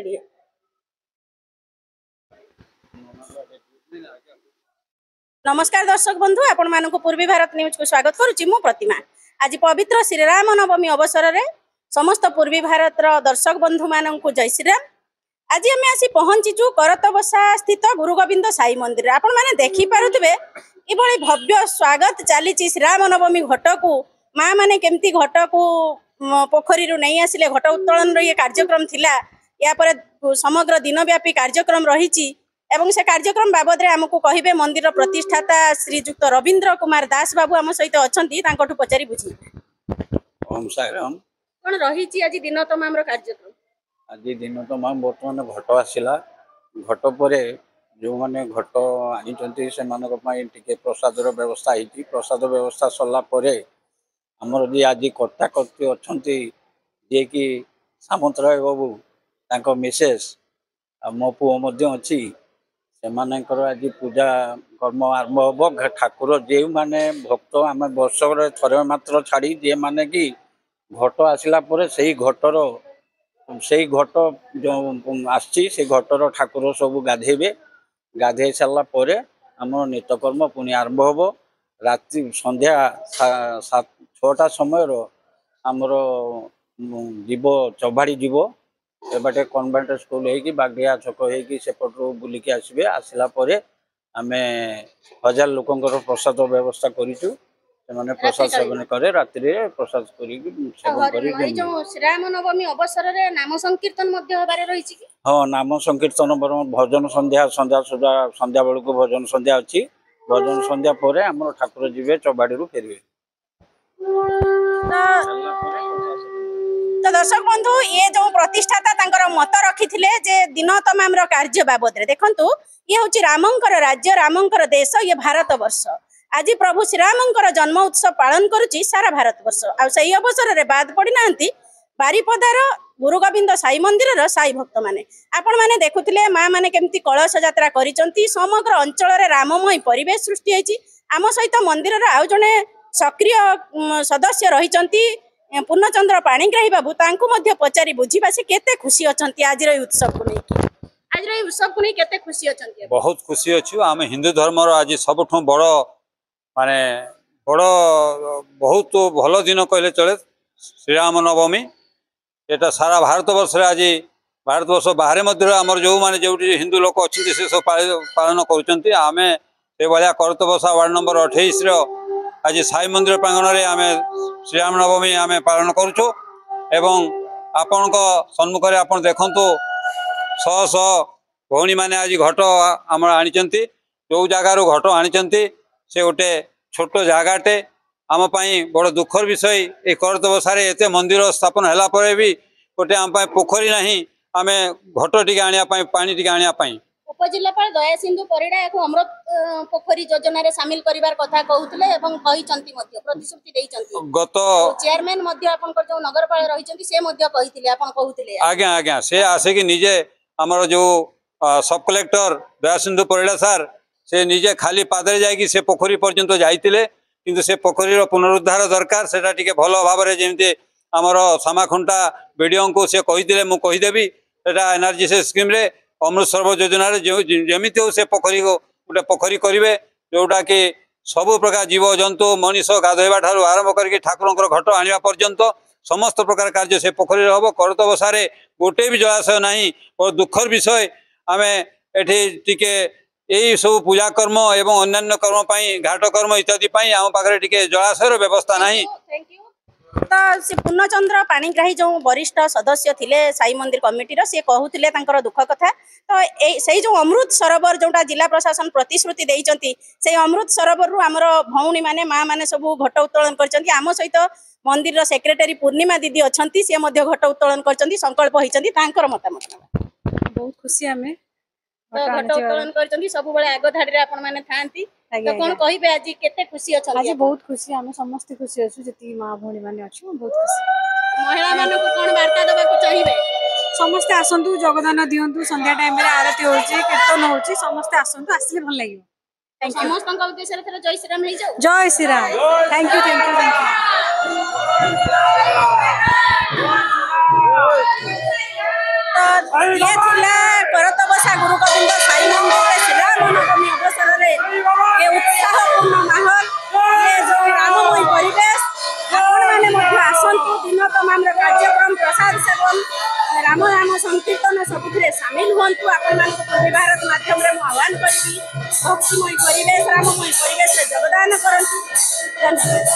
दिए। नमस्कार दर्शक बंधु, आपण मानक पूर्वी भारत न्यूज को स्वागत करुच्ची मु प्रतिमा। आज पवित्र श्रीराम नवमी अवसर में समस्त पूर्वी भारत दर्शक बंधु मानक जय श्रीराम। आज आम आसी पहुंचीचु करतबसा स्थित गुरु गोविंद साई मंदिर। आपण माने देखि पारुथिबे इभଳି भव्य स्वागत चली श्रीराम नवमी घट को माँ माने केमती घट को पोखरी नहीं आसिले घट उत्तोलन ये कार्यक्रम थिला। या पर समग्र दिनव्यापी कार्यक्रम रही एवं से कार्यक्रम बाबद रे हमको कहिबे मंदिर प्रतिष्ठाता श्रीजुक्त रवींद्र कुमार दास बाबू आम सहित अछंती तांकठु पचारि बुझी। ओम साईराम। कोन रही छि आज दिन तमाम रो कार्यक्रम? आज दिन तमाम वर्तमान घट आसिला। घट परे जो माने घट आनिचंती से मानक पई टिके प्रसाद रो व्यवस्था हिती। प्रसाद व्यवस्था सल्ला परे हमर जे आज कर्ता कर्ती अछंती जे कि सामंतराय बाबू तांको मिसेस मो पुओ मध्ये अछि सेमानकर आज पूजा कर्म आरंभ हम। ठाकुर जो माने भक्त आम वर्ष थरे मात्र छाड़ी जे माने कि घट आसला से घटर से घट जो आसी से घटर ठाकुर सब गाधेबे। गाधे सारा पर आम नित्यकर्म पुणी आरंभ हम। राति संध्या 6टा समय आमर जीव चौबाड़ी जीव एबाटे कन्वेंट स्कूल है बागिया छक है सेपटू बुलिकी आसबे। आसला आमे 1000 लोकंकर प्रसाद व्यवस्था करिचु। से प्रसाद सेवन करे राति प्रसाद सेवन करी जो श्रीराम नवमी अवसर रे नाम संकीर्तन मध्य होबारे रही छि कि? हाँ, नाम संकीर्तन भजन संध्या संध्या बेलू भजन संध्या अच्छी। भजन संध्या पर आम ठाकुर जीवे चौबाड़ी रू फेरबे। तो दर्शक बंधु ये जो प्रतिष्ठाता तांकर मत रखी जे दिन तमाम कार्य बाबद रे देखंतु ये हूँ रामंकर राज्य रामंकर देश ये भारत वर्ष। आज प्रभु श्रीरामंकर जन्म उत्सव पालन करुच्ची सारा भारत वर्ष। आ सही अवसर रे बाद पड़ी नांती बारिपदार गुरु गोविंद साई मंदिर साई भक्त माने आपण माने देखुथिले माँ माने केमती कलश यात्रा करिसंती। समग्र अंचल रे राममय परिवेश सृष्टि होईची। आम सहित मंदिर रे आउ जने सक्रिय सदस्य रहिचंती पूर्णचंद्र पाणिग्राही बाबू तांकु मध्य पचारि बुझीबा से केते खुशी अछंती आज रे उत्सव को नहीं। आज रे उत्सव को नहीं केते खुशी अछंती? बहुत खुशी अछि। आम हिंदू धर्म रो आज सबठो बड़ माने बड़ बहुत भल दिन कहले चले श्रीराम नवमी। एटा सारा भारत वर्ष आज भारत वर्ष बाहर मध्य आमर जो माने जो हिंदू लोक अच्छे से सब पालन करुचंती। आमे से भाया करतबसा वार्ड नंबर 28 रो आज साई मंदिर प्रांगण में आम श्रीराम नवमी आम पालन करुचु। एवं आपण सम्मुख में आपण देखंतु शह शह भौणी मैंने आज घट आम आनी जो जगार घट आनी से गोटे छोट जगाटे आम बड़ दुखर विषय। ये करतबसार एत मंदिर स्थापन है भी गोटे आम पोखरी ना आम घट टी आने पानी टी आने उपजिल्लापाल दया सिंधु परिडा एक अमृत पोखरी योजना रे शामिल करिवार कथा कहउतले एवं कहिचंती मध्य प्रतिश्रुति देइचंती। गत चेयरमैन मध्य आपनकर जो नगरपाल रहिचंती से मध्य कहिथिले आपन कहउतले। आज्ञा आज्ञा से आसे कि निजे हमर जो सब कलेक्टर दया सिंधु परिडा सर से निजे खाली पादरे जाय कि से पोखरी पर्यंत जाइतिले किंतु से पोखरी रो पुनरुद्धार दरकार। सेटा टिके भलो भाव रे जेमते हमर सामाखुंटा वीडियो को से कहिदिले मु कहिदेबी। सेटा एनर्जी से स्कीम रे अमृत सरोवर योजना जमी हो से पोखरी को गोटे पोखरी करेंगे जोटा कि सबु प्रकार जीव जंतु मनीष गाधोवा ठार आरंभ करके ठाकुर घट आने पर्यंत समस्त प्रकार कार्य से पोखरी हम। करतबसार गोटे भी जलाशय ना और दुखर विषय। आम एटी यही सब पूजा कर्म एवं अन्य कर्म घाट कर्म इत्यादि आम पाखे टिके जलाशय व्यवस्था ना। तो से पूर्णचंद्र पाणिग्राही जो वरिष्ठ सदस्य थिले साई मंदिर कमिटी सी कहते दुख कथा। तो से जो अमृत सरोवर जोटा जिला प्रशासन प्रतिश्रुति देइचंती से अमृत सरोवर रु आमर भौणी माने माँ माने सब घट उत्तोलन करचंती। आम सहित मंदिर सेक्रेटरी पूर्णिमा दीदी अछंती से मध्य घट उत्तोलन करचंती संकल्प होइचंती तांकर मतामत। बहुत खुशी आमे घट उत्तोलन करचंती सब बेले आगो धाडी रे आपण माने थांती। तो कोन कहिबे आज केते खुशी अछंती? आज बहुत खुशी आमे समस्त खुशी अछु जति मां भौणी माने अछु बहुत खुशी। महिला माने को कोन वार्ता देबा को चाहिबे? समस्त आसंतु जगदान दियंतु संध्या टाइम रे आरती होची कीर्तन होची समस्त आसंतु आसले भल लागियो। Thank you. समस्त का उद्देश्य रे जय श्री राम हे जाओ। जय Shri Ram. Thank you thank you thank you. ये थिला करतबसा गुरु गोविंद साई मंदिर श्रीराम नवमी अवसर रे ये उत्साहपूर्ण माहौल ये जो राममय परिवेश आपण माने मध्य आसंतु दिन तमाम कार्यक्रम प्रसाद सेवन राम नाम संकीर्तन सबुथिरे सामिल हुंतु आपण मानक पूर्वी भारत माध्यम रे आह्वान करी भक्तिमय परिवेश राममय परिवेश रे योगदान करंतु धन्यवाद।